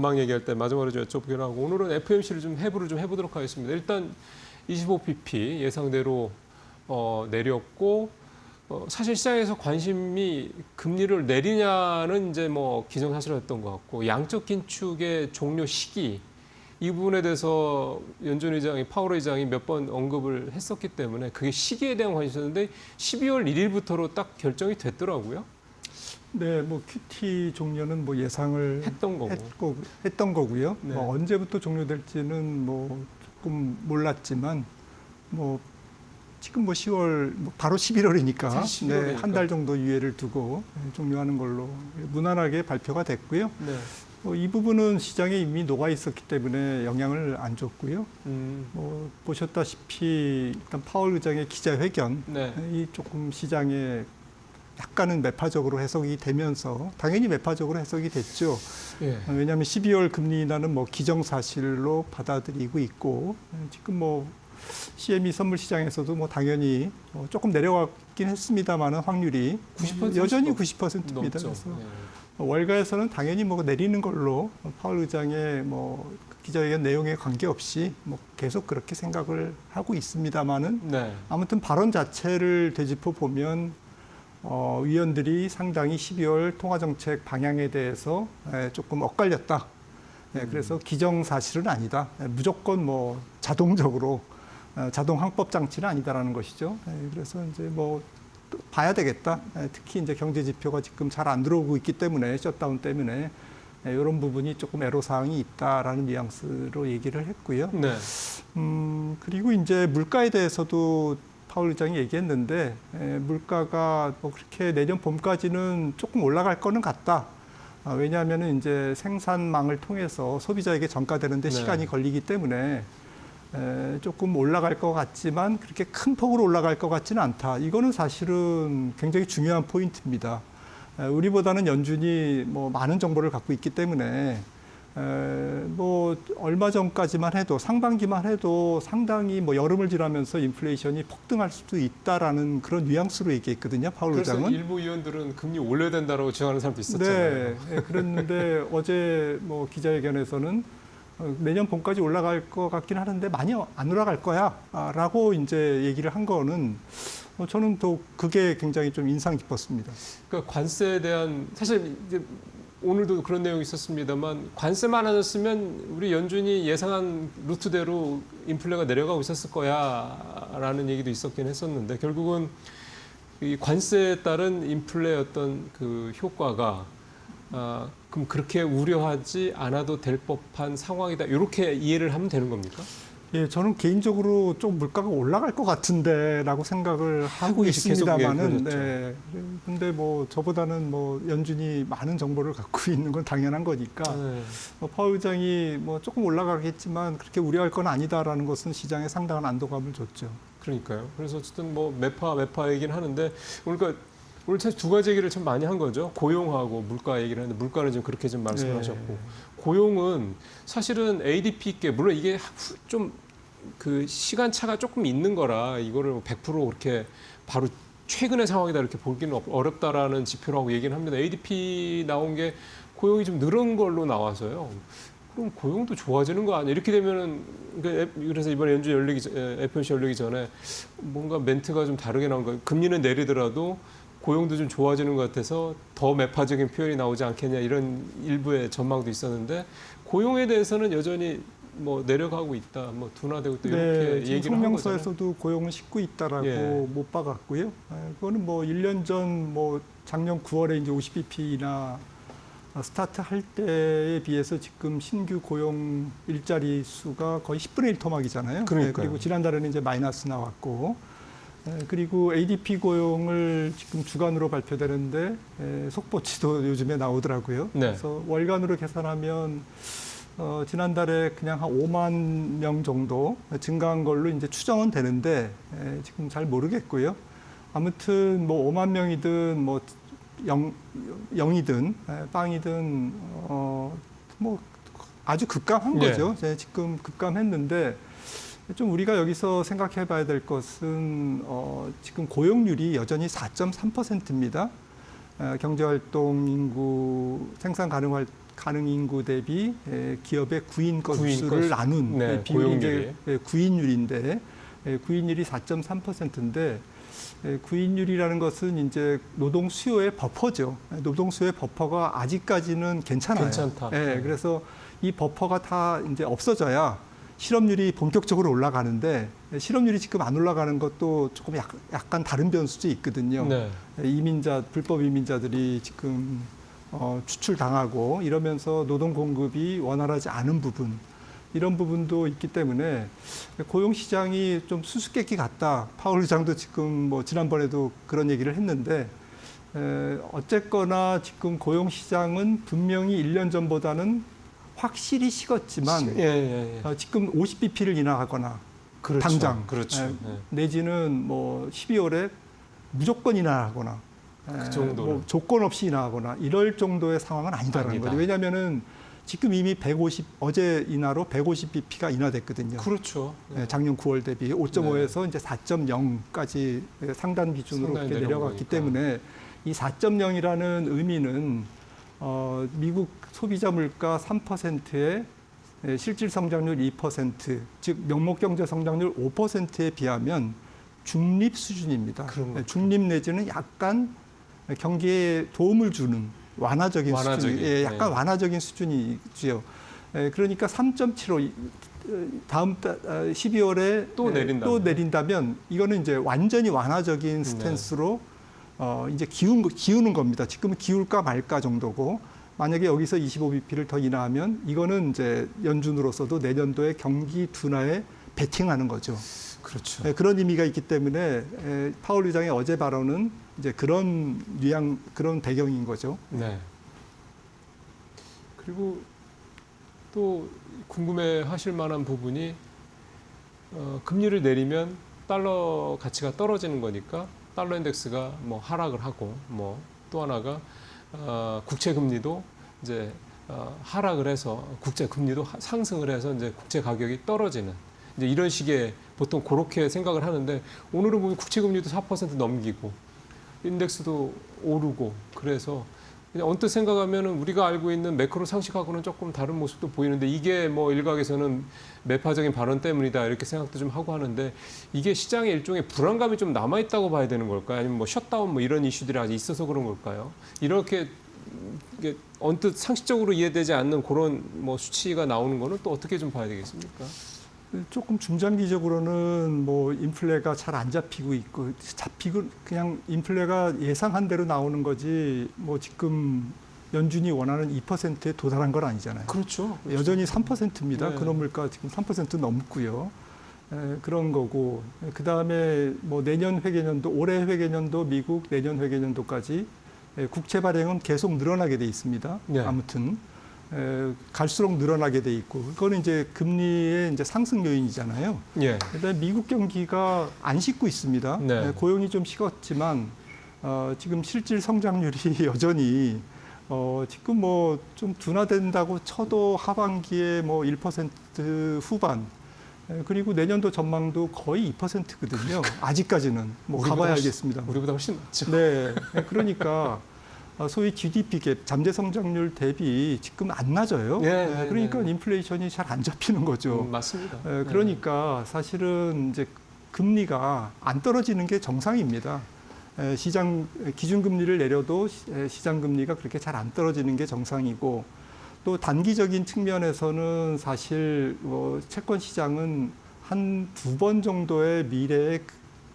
전망 얘기할 때 마지막으로 좀 여쭤보긴 하고 오늘은 FOMC를 좀 해부를 좀 해보도록 하겠습니다. 일단 25bp 예상대로 내렸고 사실 시장에서 관심이 금리를 내리냐는 이제 뭐 기정사실이었던 것 같고 양적 긴축의 종료 시기 이 부분에 대해서 연준 의장이 파월 의장이 몇 번 언급을 했었기 때문에 그게 시기에 대한 관심이었는데 12월 1일부터로 딱 결정이 됐더라고요. 네, 뭐 QT 종료는 뭐 예상을 했던 거고요. 네. 뭐 언제부터 종료될지는 뭐 조금 몰랐지만 뭐 지금 뭐 10월 바로 11월이니까 네, 한 달 정도 유예를 두고 종료하는 걸로 무난하게 발표가 됐고요. 네. 이 부분은 시장에 이미 녹아 있었기 때문에 영향을 안 줬고요. 뭐 보셨다시피 일단 파월 의장의 기자회견이 네. 조금 시장에 약간은 매파적으로 해석이 되면서 당연히 매파적으로 해석이 됐죠. 예. 왜냐하면 12월 금리 인하는 뭐 기정사실로 받아들이고 있고 지금 뭐 CME 선물 시장에서도 뭐 당연히 조금 내려갔긴 했습니다만은 확률이 90% 여전히 90%입니다. 넘죠. 그래서 예. 월가에서는 당연히 뭐 내리는 걸로 파월 의장의 뭐 기자회견 내용에 관계없이 뭐 계속 그렇게 생각을 하고 있습니다만은 네. 아무튼 발언 자체를 되짚어 보면 위원들이 상당히 12월 통화정책 방향에 대해서 조금 엇갈렸다. 그래서 기정사실은 아니다. 무조건 뭐 자동적으로 자동 항법 장치는 아니다라는 것이죠. 그래서 이제 뭐 봐야 되겠다. 특히 이제 경제 지표가 지금 잘 안 들어오고 있기 때문에 셧다운 때문에 이런 부분이 조금 애로사항이 있다라는 뉘앙스로 얘기를 했고요. 네. 그리고 이제 물가에 대해서도 파월 의장이 얘기했는데 물가가 뭐 그렇게 내년 봄까지는 조금 올라갈 거는 같다. 왜냐하면 이제 생산망을 통해서 소비자에게 전가되는데 네. 시간이 걸리기 때문에 조금 올라갈 것 같지만 그렇게 큰 폭으로 올라갈 것 같지는 않다. 이거는 사실은 굉장히 중요한 포인트입니다. 우리보다는 연준이 뭐 많은 정보를 갖고 있기 때문에 뭐 얼마 전까지만 해도 상반기만 해도 상당히 뭐 여름을 지나면서 인플레이션이 폭등할 수도 있다라는 그런 뉘앙스로 얘기했거든요. 파월 그래서 의장은. 일부 의원들은 금리 올려야 된다고 주장하는 사람도 있었잖아요. 네, 그랬는데 어제 뭐 기자회견에서는 내년 봄까지 올라갈 것 같긴 하는데 많이 안 올라갈 거야라고 이제 얘기를 한 거는 저는 또 그게 굉장히 좀 인상 깊었습니다. 그러니까 관세에 대한 사실 이제 오늘도 그런 내용이 있었습니다만 관세만 안 했으면 우리 연준이 예상한 루트대로 인플레가 내려가고 있었을 거야라는 얘기도 있었긴 했었는데 결국은 이 관세에 따른 인플레의 어떤 그 효과가 그럼 그렇게 우려하지 않아도 될 법한 상황이다. 이렇게 이해를 하면 되는 겁니까? 예, 저는 개인적으로 좀 물가가 올라갈 것 같은데라고 생각을 하고 계속 있습니다만은, 그러셨죠. 네. 근데 뭐 저보다는 뭐 연준이 많은 정보를 갖고 있는 건 당연한 거니까 네. 파월 의장이 뭐 조금 올라가겠지만 그렇게 우려할 건 아니다라는 것은 시장에 상당한 안도감을 줬죠. 그러니까요. 그래서 어쨌든 뭐 매파 얘기는 하는데 그러니까 오늘 사실 두 가지 얘기를 참 많이 한 거죠. 고용하고 물가 얘기를 하는데 물가는 좀 그렇게 좀 말씀을 하셨고 고용은 사실은 ADP께 물론 이게 좀 그 시간차가 조금 있는 거라 이거를 100% 그렇게 바로 최근의 상황이다 이렇게 보기는 어렵다라는 지표라고 얘기는 합니다. ADP 나온 게 고용이 좀 늘은 걸로 나와서요. 그럼 고용도 좋아지는 거 아니야? 이렇게 되면은 그래서 이번에 연준 FOMC 열리기 전에 뭔가 멘트가 좀 다르게 나온 거예요. 금리는 내리더라도 고용도 좀 좋아지는 것 같아서 더 매파적인 표현이 나오지 않겠냐 이런 일부의 전망도 있었는데 고용에 대해서는 여전히 뭐 내려가고 있다, 뭐 둔화되고 있다 이렇게 지금 얘기를 한 거잖아요. 성명서에서도 고용은 싣고 있다라고 못 박았고요. 그거는 뭐 1년 전 뭐 작년 9월에 이제 50bp나 스타트 할 때에 비해서 지금 신규 고용 일자리 수가 거의 10분의 1 토막이잖아요. 그리고 지난달에는 이제 마이너스 나왔고, 그리고 ADP 고용을 지금 주간으로 발표되는데 속보치도 요즘에 나오더라고요. 네. 그래서 월간으로 계산하면 지난달에 그냥 한 5만 명 정도 증가한 걸로 이제 추정은 되는데 지금 잘 모르겠고요. 아무튼 뭐 5만 명이든 뭐 0이든 빵이든 뭐 아주 급감한 거죠. 지금 급감했는데 좀 우리가 여기서 생각해 봐야 될 것은 지금 고용률이 여전히 4.3%입니다. 경제활동 인구, 생산 가능 인구 대비 기업의 구인 건수를 나눈 네, 비율이 고용률이. 이제 구인율인데 구인율이 4.3%인데 구인율이라는 것은 이제 노동 수요의 버퍼죠. 노동 수요의 버퍼가 아직까지는 괜찮아요. 괜찮다. 예, 그래서 이 버퍼가 다 이제 없어져야 실업률이 본격적으로 올라가는데 실업률이 지금 안 올라가는 것도 조금 약간 다른 변수도 있거든요. 네. 불법 이민자들이 지금 추출당하고 이러면서 노동 공급이 원활하지 않은 부분, 이런 부분도 있기 때문에 고용 시장이 좀 수수께끼 같다. 파월 의장도 지금 뭐 지난번에도 그런 얘기를 했는데 어쨌거나 지금 고용 시장은 분명히 1년 전보다는 확실히 식었지만 지금 50bp를 인하하거나 그렇죠. 당장 그렇죠. 내지는 뭐 12월에 무조건 인하하거나 그 정도로. 뭐 조건 없이 인하하거나 이럴 정도의 상황은 아니다라는 아니다. 거죠. 왜냐하면은 지금 이미 어제 인하로 150bp가 인하됐거든요. 그렇죠. 작년 9월 대비 5.5에서 이제 4.0까지 상단 기준으로 상단에 이렇게 내려갔기 내려오니까. 때문에 이 4.0이라는 의미는 미국 소비자 물가 3%에 실질 성장률 2%, 즉 명목 경제 성장률 5%에 비하면 중립 수준입니다. 중립 내지는 약간 경기에 도움을 주는 완화적인 수준이, 약간 완화적인 수준이지요. 그러니까 3.75 다음 12월에 또 내린다면 이거는 이제 완전히 완화적인 스탠스로 이제 기우는 겁니다. 지금은 기울까 말까 정도고, 만약에 여기서 25bp를 더 인하하면 이거는 이제 연준으로서도 내년도에 경기 둔화에 베팅하는 거죠. 그렇죠. 그런 의미가 있기 때문에 파월 의장의 어제 발언은 이제 그런 배경인 거죠. 네. 그리고 또 궁금해하실 만한 부분이 금리를 내리면 달러 가치가 떨어지는 거니까 달러 인덱스가 뭐 하락을 하고, 뭐 또 하나가 국채 금리도 이제 하락을 해서 국채 금리도 상승을 해서 이제 국채 가격이 떨어지는, 이제 이런 식의 보통 그렇게 생각을 하는데, 오늘은 보면 국채 금리도 4% 넘기고 인덱스도 오르고, 그래서 그냥 언뜻 생각하면은 우리가 알고 있는 매크로 상식하고는 조금 다른 모습도 보이는데, 이게 뭐 일각에서는 매파적인 발언 때문이다 이렇게 생각도 좀 하고 하는데, 이게 시장에 일종의 불안감이 좀 남아 있다고 봐야 되는 걸까요? 아니면 뭐 셧다운 뭐 이런 이슈들이 아직 있어서 그런 걸까요? 이렇게 이게 언뜻 상식적으로 이해되지 않는 그런 뭐 수치가 나오는 거는 또 어떻게 좀 봐야 되겠습니까? 조금 중장기적으로는 뭐 인플레가 잘 안 잡히고 있고, 그냥 인플레가 예상한 대로 나오는 거지, 뭐 지금 연준이 원하는 2%에 도달한 건 아니잖아요. 그렇죠. 여전히 3%입니다. 네. 근원물가 지금 3% 넘고요. 그런 거고, 그 다음에 뭐 내년 회계년도, 올해 회계년도 미국 내년 회계년도까지 국채 발행은 계속 늘어나게 돼 있습니다. 네. 아무튼 갈수록 늘어나게 돼 있고, 그거는 이제 금리의 이제 상승 요인이잖아요. 예. 그다음에 미국 경기가 안 식고 있습니다. 네. 고용이 좀 식었지만 지금 실질 성장률이 여전히 지금 뭐 좀 둔화된다고 쳐도 하반기에 뭐 1% 후반, 그리고 내년도 전망도 거의 2%거든요. 아직까지는 뭐 가봐야 알겠습니다. 우리보다 훨씬 낫죠. 네, 그러니까 소위 GDP 갭, 잠재 성장률 대비 지금 안 낮아요. 그러니까 인플레이션이 잘 안 잡히는 거죠. 맞습니다. 그러니까 사실은 이제 금리가 안 떨어지는 게 정상입니다. 시장 기준금리를 내려도 시장 금리가 그렇게 잘 안 떨어지는 게 정상이고, 또 단기적인 측면에서는 사실 뭐 채권 시장은 한 2번 정도의 미래의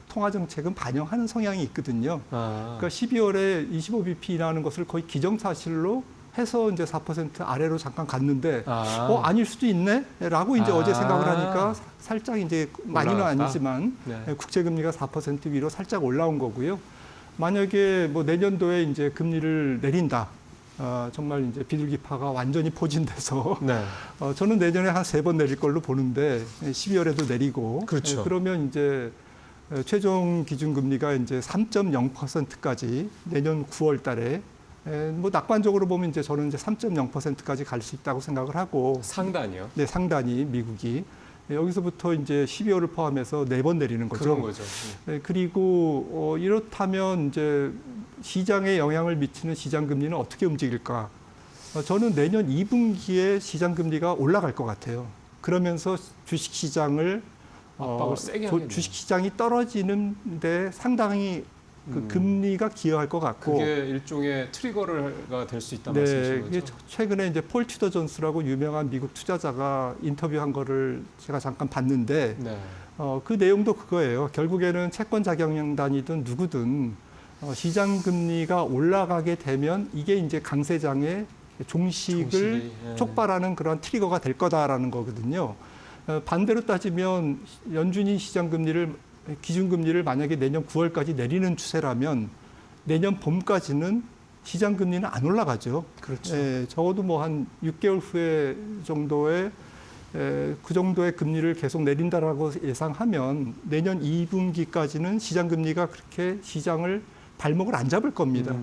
통화 정책은 반영하는 성향이 있거든요. 그러니까 12월에 25bp라는 것을 거의 기정사실로 해서 이제 4% 아래로 잠깐 갔는데, 아닐 수도 있네라고 이제 어제 생각을 하니까 살짝 이제 많이는 올라갔다? 아니지만 국채 금리가 4% 위로 살짝 올라온 거고요. 만약에 뭐 내년도에 이제 금리를 내린다. 정말 이제 비둘기파가 완전히 포진돼서 저는 내년에 한 3번 내릴 걸로 보는데, 12월에도 내리고, 그렇죠. 그러면 이제 최종 기준금리가 이제 3.0%까지 내년 9월 달에, 뭐 낙관적으로 보면 이제 저는 이제 3.0%까지 갈 수 있다고 생각을 하고. 상단이요? 네, 상단이 미국이. 여기서부터 이제 12월을 포함해서 4번 내리는 거죠. 그런 거죠. 그리고 이렇다면 이제 시장에 영향을 미치는 시장 금리는 어떻게 움직일까? 저는 내년 2분기에 시장 금리가 올라갈 것 같아요. 그러면서 주식 시장을 압박을 세게 하겠네요. 주식 시장이 떨어지는데 상당히 그 금리가 기여할 것 같고. 그게 일종의 트리거가 될 수 있다 네, 말씀이신 이게 거죠. 최근에 이제 폴 튜더 존스라고 유명한 미국 투자자가 인터뷰한 거를 제가 잠깐 봤는데 네. 그 내용도 그거예요. 결국에는 채권 자격연단이든 누구든 시장 금리가 올라가게 되면 이게 이제 강세장의 종식을 예. 촉발하는 그런 트리거가 될 거다라는 거거든요. 반대로 따지면 연준이 시장 금리를 기준금리를 만약에 내년 9월까지 내리는 추세라면 내년 봄까지는 시장 금리는 안 올라가죠. 그렇죠. 적어도 뭐 한 6개월 후에 정도에 그 정도의 금리를 계속 내린다라고 예상하면 내년 2분기까지는 시장 금리가 그렇게 시장을 발목을 안 잡을 겁니다.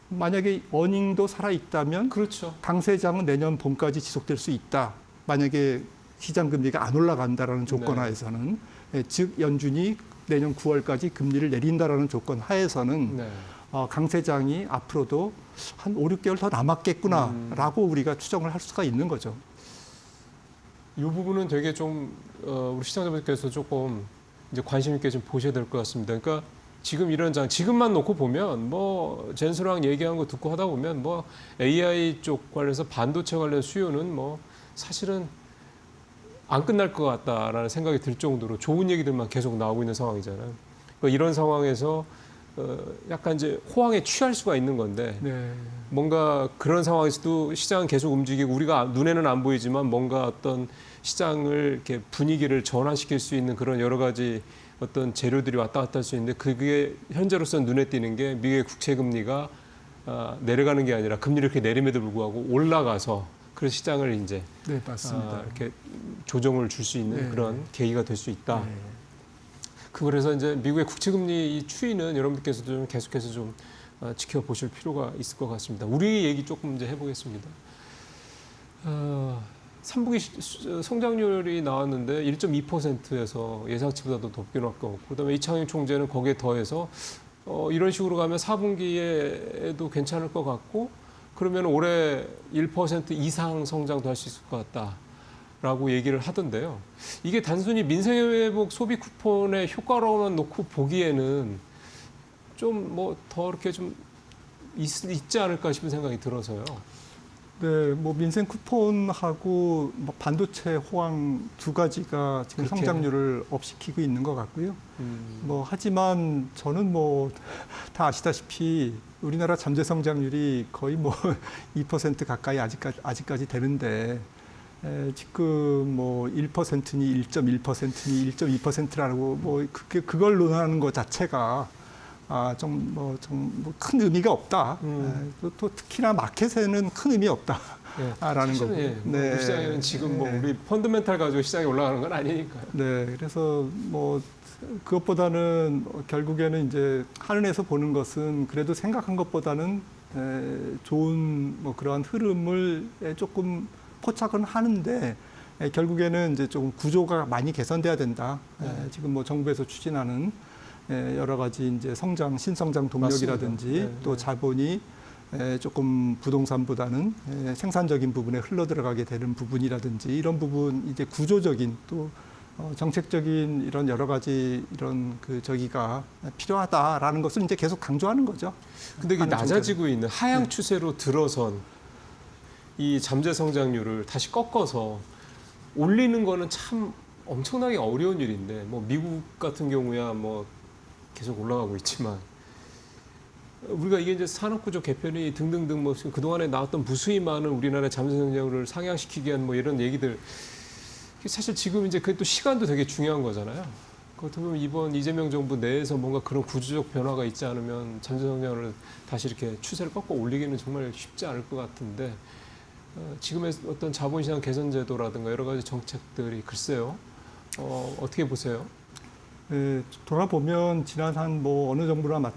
만약에 어닝도 살아 있다면 그렇죠. 강세장은 내년 봄까지 지속될 수 있다. 만약에 시장 금리가 안 올라간다라는 조건 네. 하에서는 즉 연준이 내년 9월까지 금리를 내린다라는 조건 하에서는 네. 강세장이 앞으로도 한 5, 6개월 더 남았겠구나라고 우리가 추정을 할 수가 있는 거죠. 이 부분은 되게 좀 우리 시청자분들께서 조금 이제 관심 있게 좀 보셔야 될 것 같습니다. 그러니까 지금 이런 지금만 놓고 보면 뭐 젠스랑 얘기한 거 듣고 하다 보면 뭐 AI 쪽 관련해서 반도체 관련 수요는 뭐 사실은 안 끝날 것 같다라는 생각이 들 정도로 좋은 얘기들만 계속 나오고 있는 상황이잖아요. 그러니까 이런 상황에서 약간 이제 호황에 취할 수가 있는 건데 네. 뭔가 그런 상황에서도 시장은 계속 움직이고 우리가 눈에는 안 보이지만 뭔가 어떤 시장을 이렇게 분위기를 전환시킬 수 있는 그런 여러 가지 어떤 재료들이 왔다 갔다 할 수 있는데 그게 현재로서는 눈에 띄는 게 미국의 국채 금리가 내려가는 게 아니라 금리를 이렇게 내림에도 불구하고 올라가서 그래서 시장을 이제 네, 맞습니다. 이렇게 조정을 줄 수 있는 네. 그런 계기가 될 수 있다. 네. 그래서 이제 미국의 국채 금리 이 추이는 여러분들께서도 좀 계속해서 좀 지켜보실 필요가 있을 것 같습니다. 우리 얘기 조금 이제 해보겠습니다. 3분기 성장률이 나왔는데 1.2%에서 예상치보다도 높게 나왔고, 그다음에 이창용 총재는 거기에 더해서 이런 식으로 가면 4분기에도 괜찮을 것 같고, 그러면 올해 1% 이상 성장도 할 수 있을 것 같다라고 얘기를 하던데요. 이게 단순히 민생회복 소비 쿠폰의 효과로만 놓고 보기에는 좀 뭐 더 이렇게 좀 있지 않을까 싶은 생각이 들어서요. 네, 뭐 민생 쿠폰하고 뭐 반도체 호황 두 가지가 지금 그렇게. 성장률을 업시키고 있는 것 같고요. 뭐 하지만 저는 뭐 다 아시다시피 우리나라 잠재 성장률이 거의 뭐 2% 가까이 아직까지 되는데 지금 뭐 1%니 1.1%니 1.2%라고 뭐 그걸 논하는 것 자체가 좀 큰 의미가 없다. 또 특히나 마켓에는 큰 의미 없다라는 거고. 예, 뭐 시장에는 지금 뭐 우리 펀드멘탈 가지고 시장이 올라가는 건 아니니까요. 네, 그래서 뭐 그것보다는 결국에는 이제 하늘에서 보는 것은 그래도 생각한 것보다는 좋은 뭐 그러한 흐름을 조금 포착은 하는데 결국에는 이제 조금 구조가 많이 개선돼야 된다. 지금 뭐 정부에서 추진하는 여러 가지 이제 신성장 동력이라든지 맞습니다. 또 자본이 조금 부동산보다는 생산적인 부분에 흘러 들어가게 되는 부분이라든지 이런 부분 이제 구조적인 또 정책적인 이런 여러 가지 이런 저기가 필요하다라는 것을 이제 계속 강조하는 거죠. 근데 이게 낮아지고 있는 하향 추세로 들어선 이 잠재 성장률을 다시 꺾어서 올리는 거는 참 엄청나게 어려운 일인데 뭐 미국 같은 경우야 뭐 계속 올라가고 있지만 우리가 이게 이제 산업구조 개편이 등등등 뭐 그동안에 나왔던 무수히 많은 우리나라의 잠재 성장률을 상향시키기 위한 뭐 이런 얘기들 사실 지금 이제 그게 또 시간도 되게 중요한 거잖아요. 그렇다고 보면 이번 이재명 정부 내에서 뭔가 그런 구조적 변화가 있지 않으면 잠재 성장률을 다시 이렇게 추세를 꺾어 올리기는 정말 쉽지 않을 것 같은데 지금의 어떤 자본시장 개선 제도라든가 여러 가지 정책들이 글쎄요. 어떻게 보세요? 돌아보면 지난 한 뭐 어느 정부나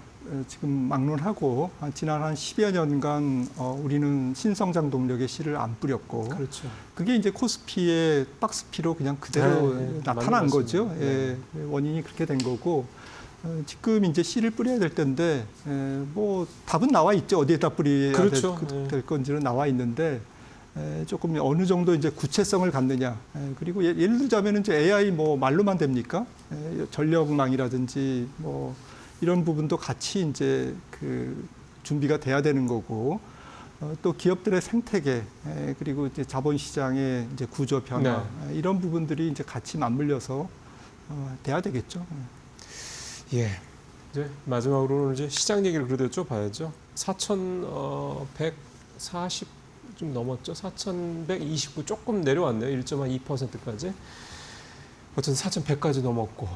지금 막론하고 지난 한 10여 년간 우리는 신성장 동력의 씨를 안 뿌렸고 그렇죠. 그게 이제 코스피의 박스피로 그냥 그대로 나타난 거죠. 예, 원인이 그렇게 된 거고 지금 이제 씨를 뿌려야 될 텐데 뭐 답은 나와 있죠. 어디에다 뿌려야 그렇죠. 될 건지는 나와 있는데 조금 어느 정도 이제 구체성을 갖느냐. 그리고 예를 들자면 이제 AI 뭐 말로만 됩니까? 전력망이라든지 뭐 이런 부분도 같이 이제 그 준비가 돼야 되는 거고 또 기업들의 생태계 그리고 이제 자본시장의 이제 구조 변화 이런 부분들이 이제 같이 맞물려서 돼야 되겠죠. 예. 이제 마지막으로는 이제 시장 얘기를 그래도 좀 봐야죠. 4,140 좀 넘었죠. 4,129 조금 내려왔네요. 1.2%까지. 어쨌든 4,100까지 넘었고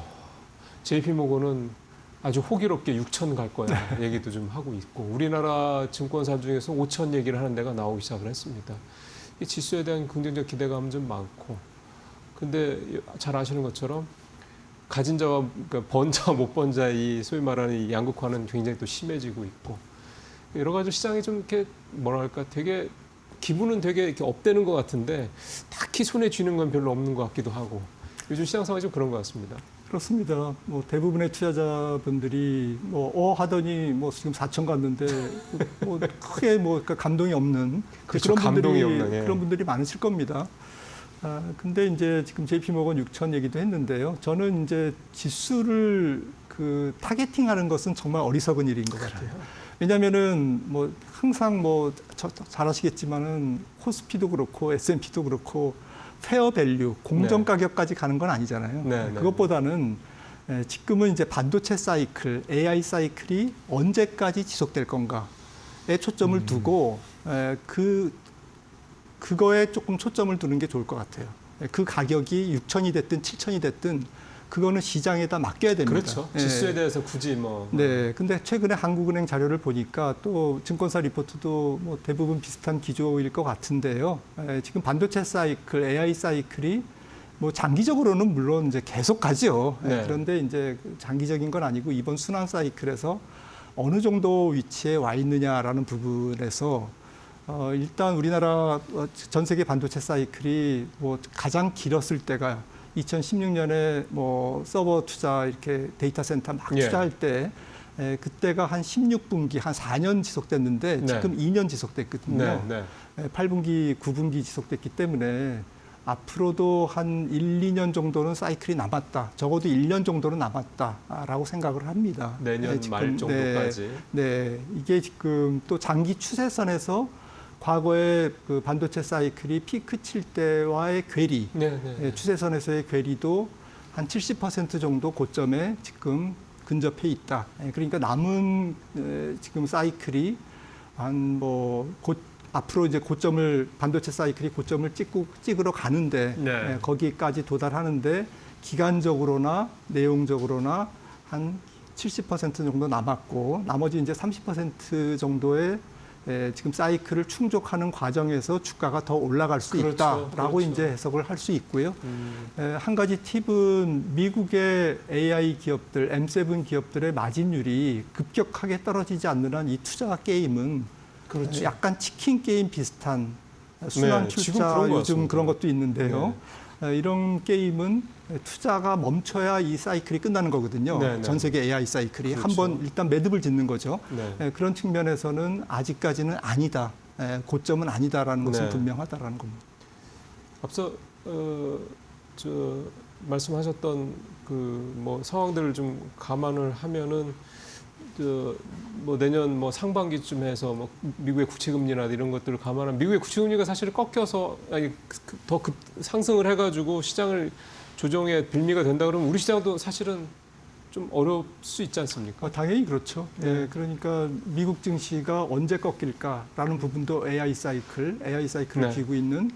JP모건은 아주 호기롭게 6,000 갈 거야 얘기도 좀 하고 있고 우리나라 증권사 중에서 5,000 얘기를 하는 데가 나오기 시작을 했습니다. 이 지수에 대한 긍정적 기대감은 좀 많고 근데 잘 아시는 것처럼 가진 자와 그러니까 번 자와 못 번 자의 소위 말하는 이 양극화는 굉장히 또 심해지고 있고 여러 가지 시장이 좀 이렇게 뭐랄까 되게 기분은 되게 이렇게 업되는 것 같은데 딱히 손에 쥐는 건 별로 없는 것 같기도 하고 요즘 시장 상황이 좀 그런 것 같습니다. 그렇습니다. 뭐 대부분의 투자자분들이 뭐 하더니 뭐 지금 4천 갔는데 뭐 크게 뭐 그러니까 감동이 없는 그렇죠. 그런 분들이 감동이 없는, 예. 그런 분들이 많으실 겁니다. 근데 이제 지금 JP모건 6천 얘기도 했는데요. 저는 이제 지수를 그 타겟팅하는 것은 정말 어리석은 일인 것 같아요. 왜냐하면은 뭐 항상 뭐 잘 아시겠지만은 코스피도 그렇고 S&P도 그렇고 페어 밸류 공정 가격까지 가는 건 아니잖아요. 그것보다는 지금은 이제 반도체 사이클, AI 사이클이 언제까지 지속될 건가에 초점을 두고 그거에 조금 초점을 두는 게 좋을 것 같아요. 그 가격이 6천이 됐든 7천이 됐든 그거는 시장에다 맡겨야 됩니다. 그렇죠. 지수에 대해서 굳이 뭐. 네. 근데 최근에 한국은행 자료를 보니까 또 증권사 리포트도 뭐 대부분 비슷한 기조일 것 같은데요. 지금 반도체 사이클, AI 사이클이 뭐 장기적으로는 물론 이제 계속 가죠. 그런데 이제 장기적인 건 아니고 이번 순환 사이클에서 어느 정도 위치에 와 있느냐라는 부분에서 일단 우리나라 전 세계 반도체 사이클이 뭐 가장 길었을 때가 2016년에 뭐 서버 투자 이렇게 데이터 센터 막 투자할 때 그때가 한 16분기 한 4년 지속됐는데 지금 2년 지속됐거든요. 8분기, 9분기 지속됐기 때문에 앞으로도 한 1, 2년 정도는 사이클이 남았다. 적어도 1년 정도는 남았다라고 생각을 합니다. 내년 말 정도까지. 네, 이게 지금 또 장기 추세선에서 과거에 그 반도체 사이클이 피크 칠 때와의 괴리, 추세선에서의 괴리도 한 70% 정도 고점에 지금 근접해 있다. 그러니까 남은 지금 사이클이 한 뭐 앞으로 이제 고점을 반도체 사이클이 고점을 찍으러 가는데 거기까지 도달하는데 기간적으로나 내용적으로나 한 70% 정도 남았고 나머지 이제 30% 정도의 지금 사이클을 충족하는 과정에서 주가가 더 올라갈 수 있다라고 이제 해석을 할 수 있고요. 한 가지 팁은 미국의 AI 기업들, M7 기업들의 마진율이 급격하게 떨어지지 않는 한 이 투자 게임은 약간 치킨 게임 비슷한 순환 출자 요즘 그런 것도 있는데요. 이런 게임은 투자가 멈춰야 이 사이클이 끝나는 거거든요. 전 세계 AI 사이클이 한번 일단 매듭을 짓는 거죠. 그런 측면에서는 아직까지는 아니다. 고점은 아니다라는 것은 분명하다라는 겁니다. 앞서 말씀하셨던 그 뭐 상황들을 좀 감안을 하면은 뭐 내년 뭐 상반기쯤 해서 뭐 미국의 국채금리나 이런 것들을 감안하면 미국의 국채금리가 사실 꺾여서 더 상승을 해가지고 시장을 조정에 빌미가 된다 그러면 우리 시장도 사실은 좀 어려울 수 있지 않습니까? 당연히 그렇죠. 그러니까 미국 증시가 언제 꺾일까라는 부분도 AI 사이클을 쥐고 있는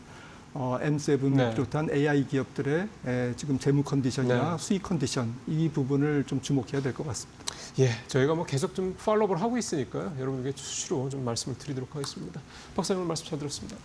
M7을 비롯한 AI 기업들의 지금 재무 컨디션이나 수익 컨디션 이 부분을 좀 주목해야 될 것 같습니다. 예, 저희가 뭐 계속 좀 팔로우를 하고 있으니까요. 여러분에게 수시로 좀 말씀을 드리도록 하겠습니다. 박사님 말씀 잘 들었습니다.